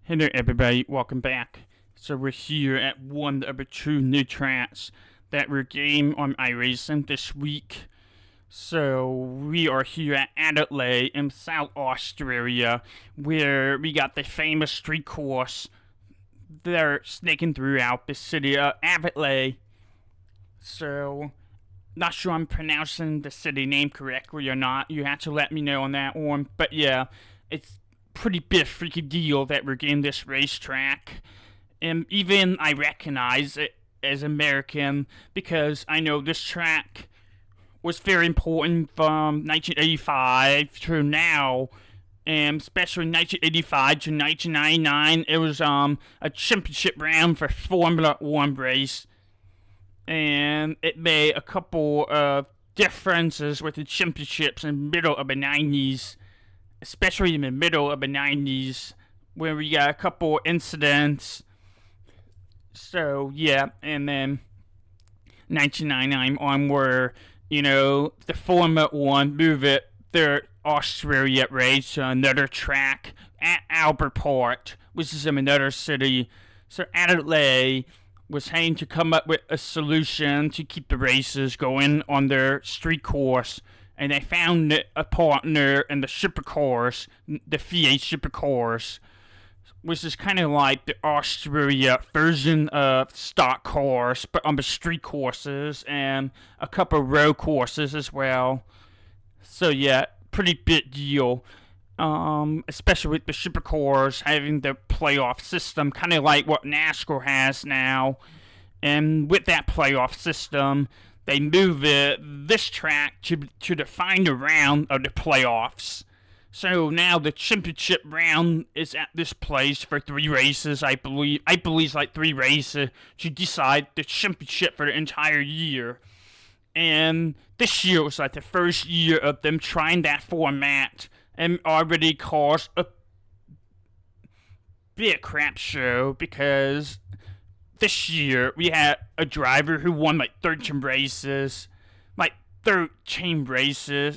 Hey there, everybody. Welcome back. So we're here at one of the two new tracks that were game on iRacing this week. So we are here at Adelaide in South Australia, where we got the famous street course. They're snaking throughout the city of Adelaide. So, not sure I'm pronouncing the city name correctly or not. You have to let me know on that one. But yeah, it's pretty big freaking deal that we're getting this racetrack. And even I recognize it as American because I know this track was very important from 1985 to now. And especially 1985 to 1999, it was a championship round for Formula One race, and it made a couple of differences with the championships in the middle of the 90s, especially in the middle of the 90s, where we got a couple incidents. So, yeah, and then 1999 onward, the Formula One move it, their Australia race to another track at Albert Port, which is in another city. So, Adelaide was having to come up with a solution to keep the races going on their street course, and they found a partner in the supercars, the V8 supercars, which is kind of like the Australia version of stock cars, but on the street courses and a couple road courses as well. So yeah, pretty big deal. Especially with the supercars having the playoff system, kind of like what NASCAR has now. And with that playoff system, they move this track to the final round of the playoffs. So now the championship round is at this place for 3 races, I believe. I believe it's like 3 races to decide the championship for the entire year. And this year was like the first year of them trying that format, and already caused a big crap show because this year we had a driver who won like 13 races,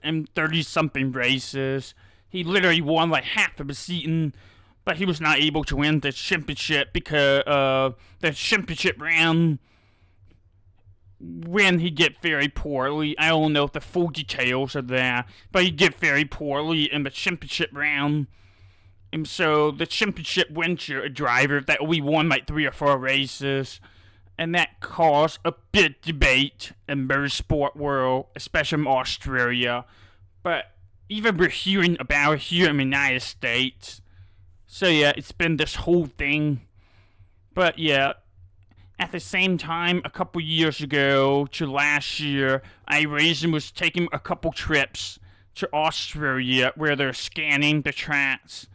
and 30 something races. He literally won like half of the season, but he was not able to win the championship because the championship round, when he did very poorly. I don't know if the full details are there, but he did very poorly in the championship round. And so the championship winner, a driver that only won like 3 or 4 races, and that caused a big debate in the motorsport world, especially in Australia. But even we're hearing about it here in the United States. So yeah, it's been this whole thing. But yeah, at the same time, a couple years ago to last year, iRacing was taking a couple trips to Australia where they're scanning the tracks.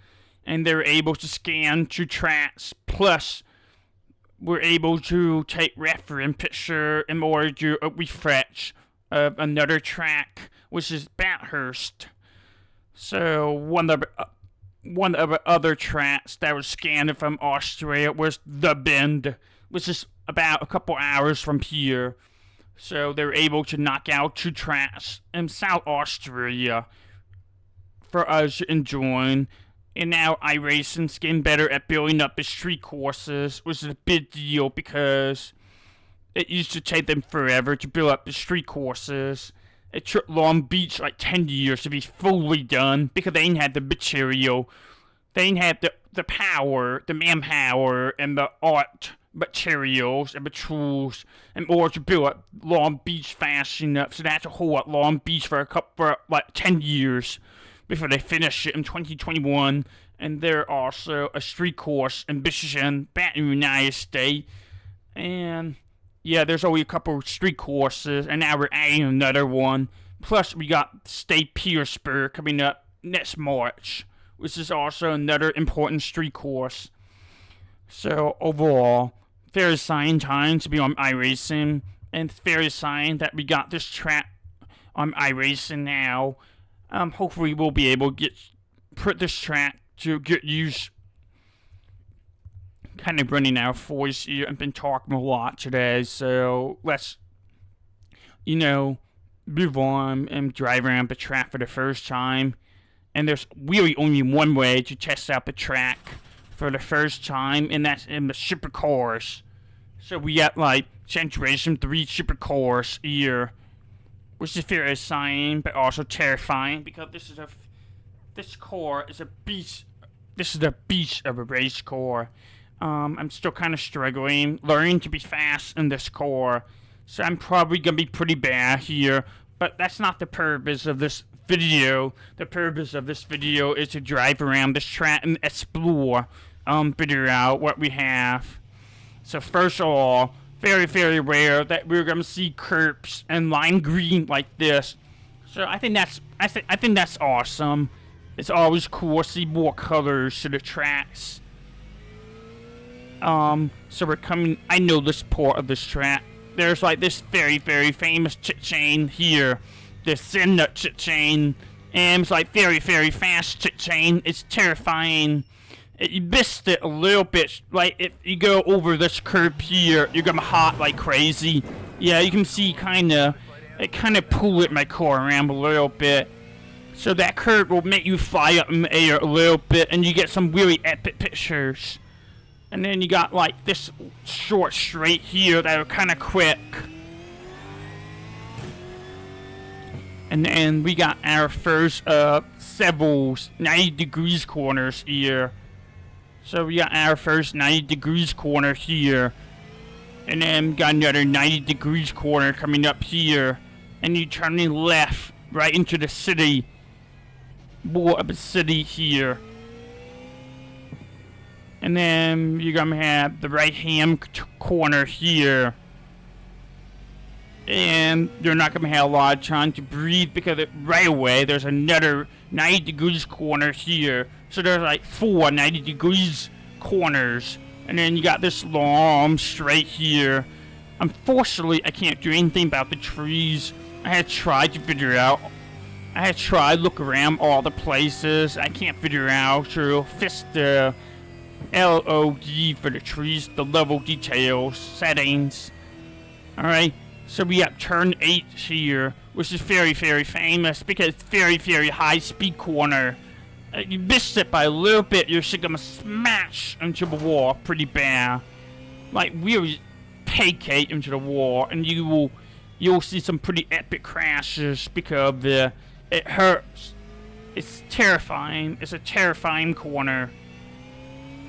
And they're able to scan 2 tracks, plus we're able to take reference picture in order to refresh of another track, which is Bathurst. So one of the other tracks that was scanned from Australia was The Bend, which is about a couple hours from here. So they were able to knock out 2 tracks in South Australia for us to enjoy. And now iRacing's getting better at building up the street courses, which is a big deal because it used to take them forever to build up the street courses. It took Long Beach like 10 years to be fully done because they didn't have the material. They didn't have the power, the manpower, and the art materials and the tools in order to build up Long Beach fast enough. So they had to hold up Long Beach for like 10 years before they finish it in 2021. And there's also a street course in Michigan, back in the United States. And yeah, there's only a couple of street courses, and now we're adding another one. Plus, we got State Petersburg coming up next March, which is also another important street course. So overall, very exciting time to be on iRacing, and it's very exciting that we got this track on iRacing now. Hopefully we'll be able to put this track to good use. Kind of running out of voice here. I've been talking a lot today, so let's, move on and drive around the track for the first time. And there's really only one way to test out the track for the first time, and that's in the supercars. So we got like Generation 3 supercars here, which is very exciting but also terrifying because this car is a beast. This is the beast of a race car. I'm still kind of struggling, learning to be fast in this car, so I'm probably gonna be pretty bad here. But that's not the purpose of this video. The purpose of this video is to drive around this track and explore, figure out what we have. So first of all, very, very rare that we're gonna see curbs and lime green like this. So I think that's awesome. It's always cool to see more colors to the tracks. So we're coming. I know this part of this track. There's like this very, very famous chit chain here, the Cinder chit chain, and it's like very, very fast chit chain. It's terrifying. You missed it a little bit. Like if you go over this curb here, you're gonna hop like crazy. Yeah, you can see it kind of pulled my car around a little bit. So that curb will make you fly up in the air a little bit, and you get some really epic pictures. And then you got like this short straight here that are kind of quick. And then we got our first several 90 degrees corners here. So we got our first 90 degrees corner here. And then we got another 90 degrees corner coming up here. And you turning left right into the city. More of a city here. And then you're gonna have the right hand corner here. And you're not gonna have a lot of time to breathe because right away there's another 90 degrees corner here. So there's like 4 90 degrees corners. And then you got this long straight here. Unfortunately, I can't do anything about the trees. I had tried to figure out. I had tried look around all the places. I can't figure out to fix the LOD for the trees, the level details, settings. Alright, so we have turn 8 here, which is very, very famous because it's very, very high speed corner. You missed it by a little bit, you're just gonna smash into the wall pretty bad. Like really pancake into the wall, and you'll see some pretty epic crashes because of it hurts. It's terrifying. It's a terrifying corner.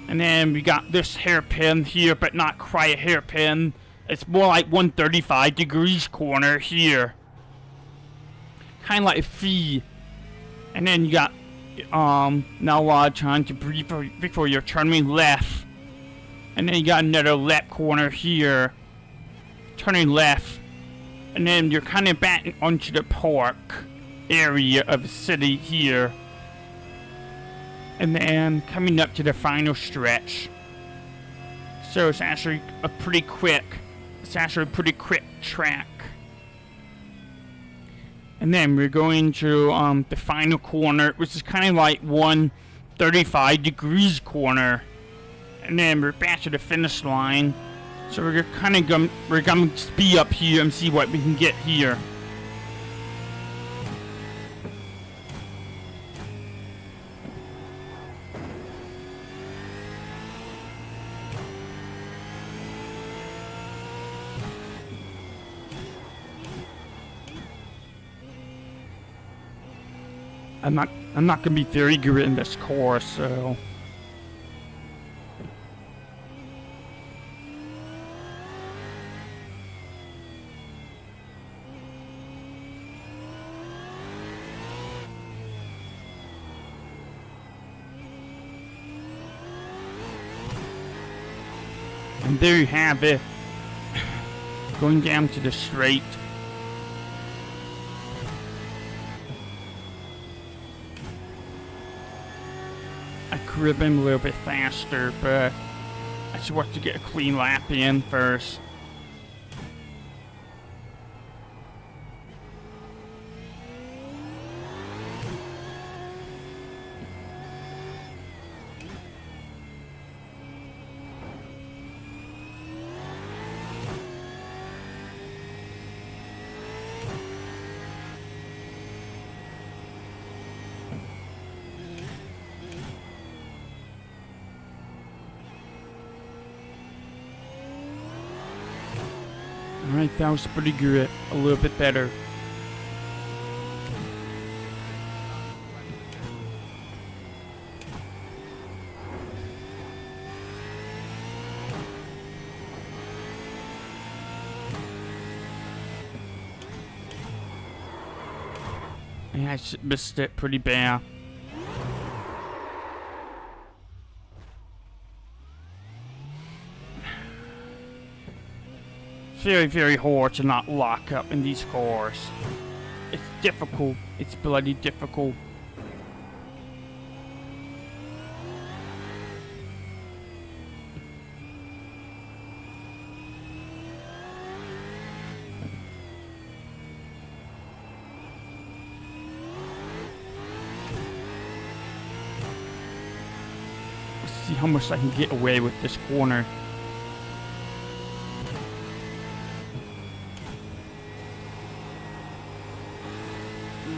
And then we got this hairpin here, but not quite a hairpin. It's more like 135 degrees corner here. Kind of like a V. And then you got now a lot of time to breathe before you're turning left. And then you got another left corner here. Turning left. And then you're kind of back onto the park area of the city here. And then coming up to the final stretch. So it's actually a pretty quick track. And then we're going to the final corner, which is kind of like 135 degrees corner. And then we're back to the finish line. So we're gonna speed up here and see what we can get here. I'm not gonna be very good in this course, so. And there you have it. Going down to the straight. I could have been a little bit faster, but I just want to get a clean lap in first. Alright, that was pretty good. A little bit better. Yeah, I missed it pretty bad. Very, very hard to not lock up in these cars. It's difficult. It's bloody difficult. Let's see how much I can get away with this corner.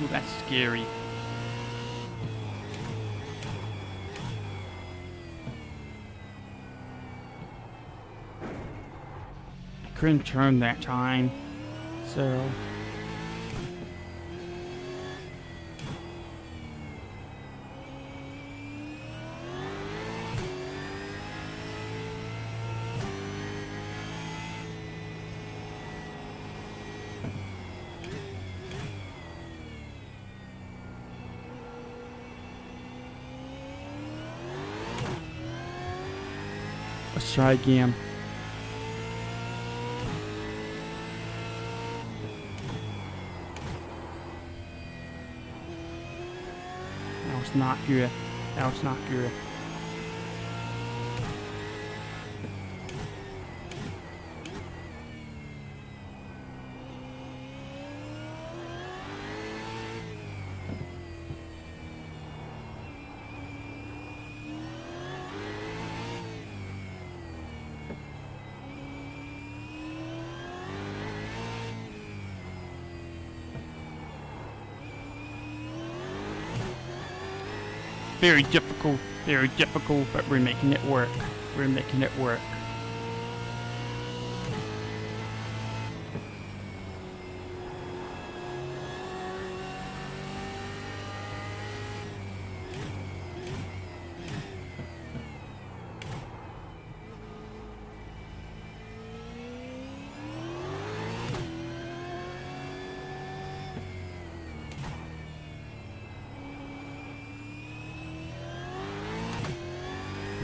Ooh, that's scary. I couldn't turn that time, so... Let's try again. That was not good. That was not good. Very difficult, but we're making it work. We're making it work.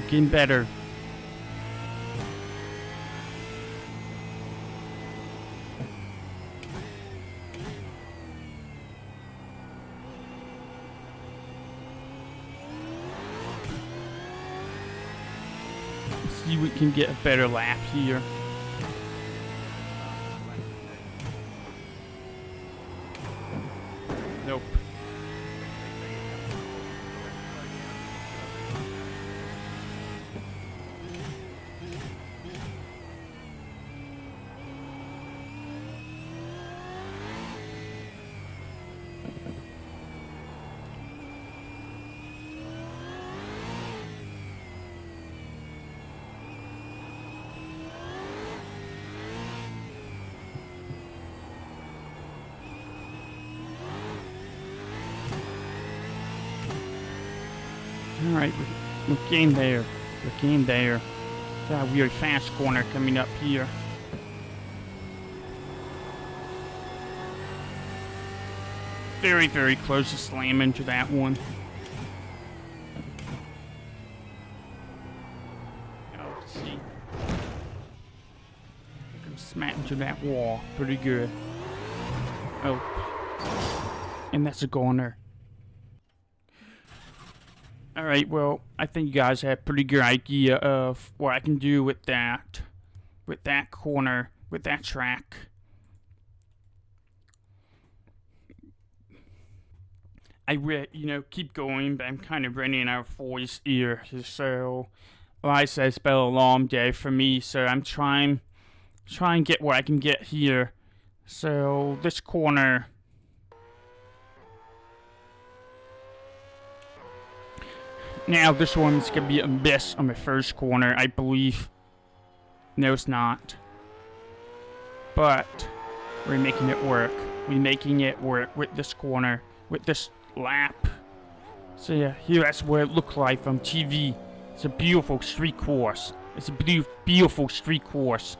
Getting better. Let's see if we can get a better lap here. Nope. Alright, we're getting there. We're getting there. Got a weird fast corner coming up here. Very, very close to slam into that one. Oh, let's see. I can smack into that wall. Pretty good. Oh. And that's a corner. Alright, well, I think you guys have a pretty good idea of what I can do with that corner, with that track. Keep going, but I'm kind of running out of voice here, so, like I said, it's been a long day for me, so I'm trying to get what I can get here. So, this corner... Now, this one's going to be a miss on the first corner, I believe. No, it's not. but we're making it work. We're making it work with this corner, with this lap. So yeah, here that's what it looks like from TV. It's a beautiful street course. It's a beautiful street course.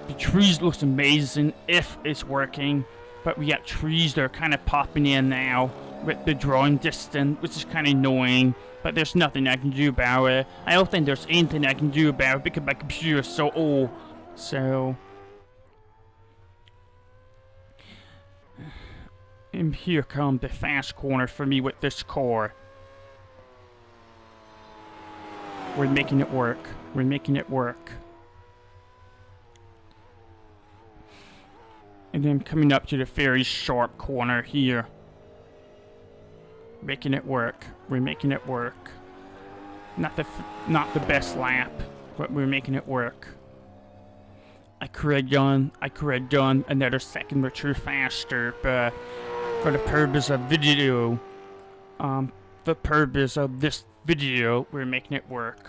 The trees looks amazing if it's working, but we got trees that are kind of popping in now with the drawing distance, which is kind of annoying, but there's nothing I can do about it. I don't think there's anything I can do about it because my computer is so old. So, and here comes the fast corner for me with this car. We're making it work. We're making it work. And then coming up to the very sharp corner here. Making it work. We're making it work. Not the best lap, but we're making it work. I could have done another second or two faster, but for the purpose of video, the purpose of this video, we're making it work.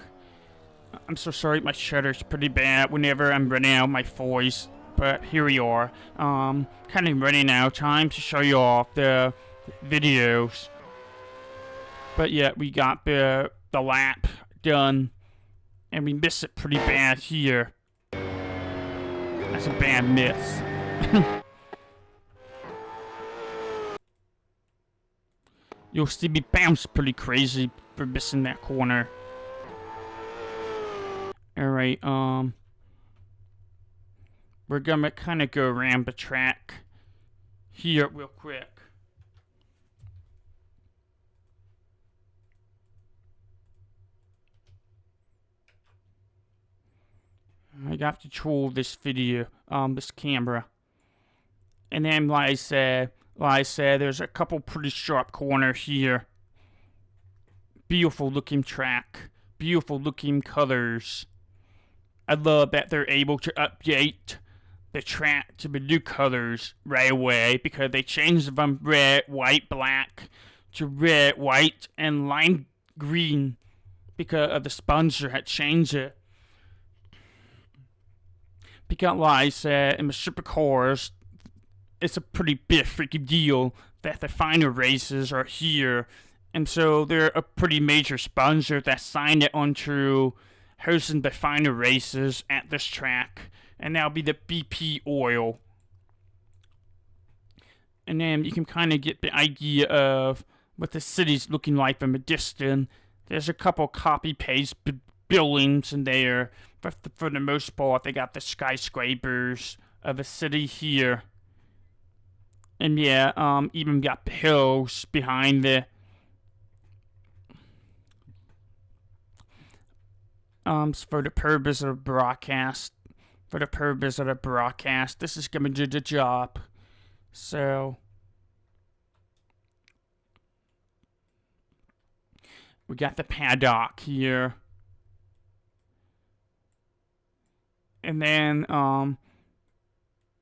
I'm so sorry, my shutter's pretty bad whenever I'm running out of my voice, but here we are. Kind of running out of time to show you off the videos. But yeah, we got the lap done, and we missed it pretty bad here. That's a bad miss. You'll see me bounce pretty crazy for missing that corner. Alright, we're gonna kind of go around the track here real quick. I got to control this video, this camera. And then, like I said, there's a couple pretty sharp corners here. Beautiful looking track. Beautiful looking colors. I love that they're able to update the track to the new colors right away, because they changed from red, white, black to red, white, and lime green because of the sponsor had changed it. Because, like I said, in the supercars, it's a pretty big freaking deal that the final races are here. And so they're a pretty major sponsor that signed it onto hosting the final races at this track. And that'll be the BP oil. And then you can kind of get the idea of what the city's looking like from a distance. There's a couple copy-paste buildings in there. But for the most part, they got the skyscrapers of a city here. And yeah, even got the hills behind the for the purpose of broadcast. For the purpose of the broadcast, this is gonna do the job. So we got the paddock here. And then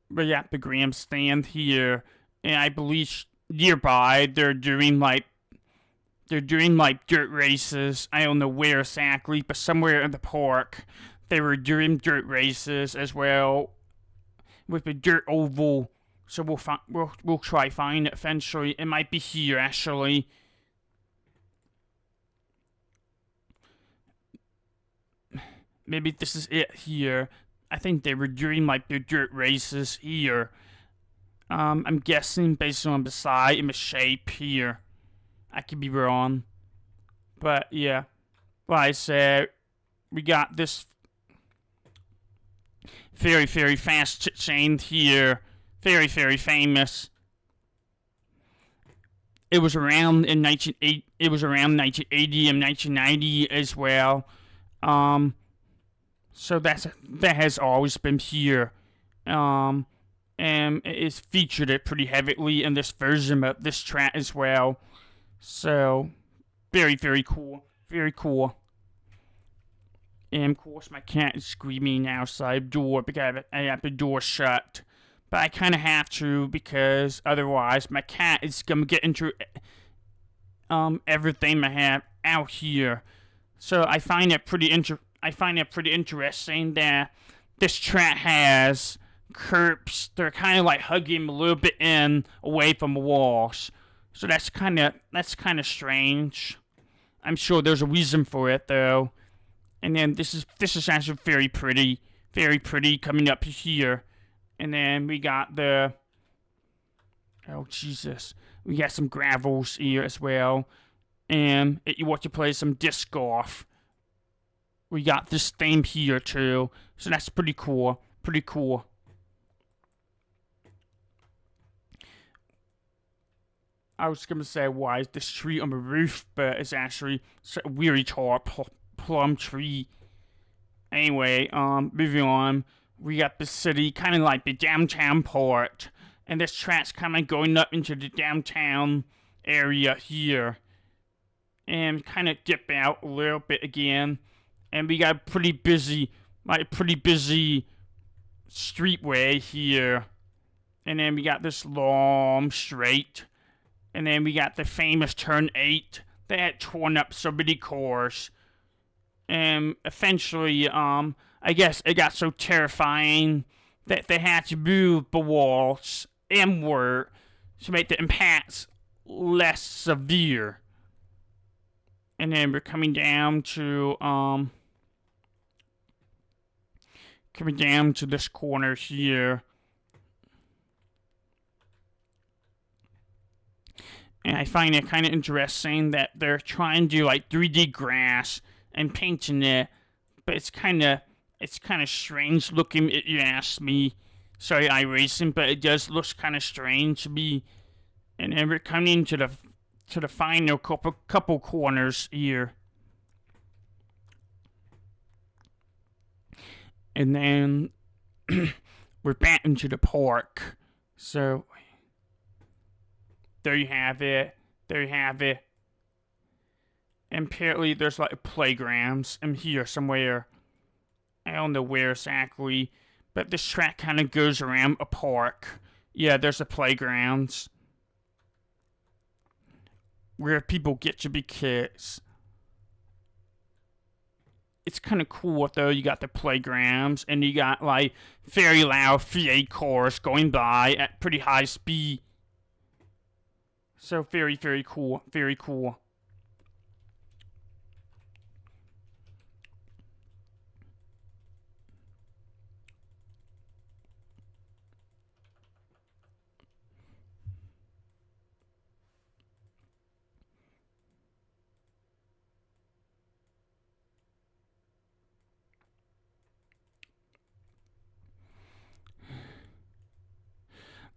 we got the grandstand here. And I believe nearby they're doing like dirt races. I don't know where exactly, but somewhere in the park they were doing dirt races as well with the dirt oval. So we'll try find it eventually. It might be here actually. Maybe this is it here. I think they were doing like the dirt races here. I'm guessing based on the size and the shape here. I could be wrong. But yeah, like I said, we got this very, very fast chain here. Very, very famous. It was around in 1980. It was around 1980 and 1990 as well. So that has always been here. And it's featured it pretty heavily in this version of this track as well. So, very, very cool. Very cool. And of course, my cat is screaming outside the door because I have the door shut. But I kind of have to, because otherwise my cat is gonna get into everything I have out here. So I find it pretty interesting that this track has curbs. They're kind of like hugging a little bit in away from the walls. So that's kind of strange. I'm sure there's a reason for it though. And then this is actually very pretty coming up here. And then we got the, oh Jesus, we got some gravels here as well. And if you want to play some disc golf, we got this theme here too. So that's pretty cool. I was gonna say, why is this tree on the roof? But it's actually a really tall plum tree. Anyway, moving on. We got the city, kind of like the downtown part. And this track's kind of going up into the downtown area here. And kind of dip out a little bit again. And we got a pretty busy streetway here. And then we got this long straight. And then we got the famous turn 8 that had torn up so many cars. And eventually, I guess it got so terrifying that they had to move the walls inward to make the impacts less severe. And then we're coming down to this corner here. And I find it kind of interesting that they're trying to do like 3D grass and painting it, but it's kind of strange looking if you ask me. Sorry, iRacing, but it does look kind of strange to me. And then we're coming to the final couple corners here. And then we're back into the park. So there you have it. And apparently there's like playgrounds in here somewhere. I don't know where exactly, but this track kind of goes around a park. Yeah, there's the playgrounds where people get to be kids. It's kind of cool though. You got the playgrounds and you got like very loud V8 cars going by at pretty high speed. So very cool.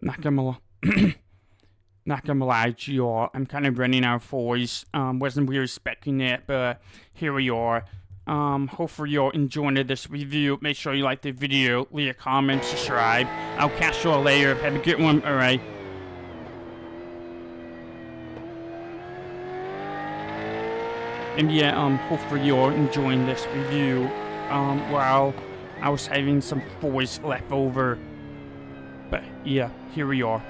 Not gonna lie to y'all, I'm kind of running out of voice. Wasn't really expecting it, but here we are. Hopefully y'all enjoyed this review. Make sure you like the video, leave a comment, subscribe. I'll catch y'all later. Have a good one. Alright. And yeah, hopefully you're enjoying this review. While I was having some voice left over. But yeah, here we are.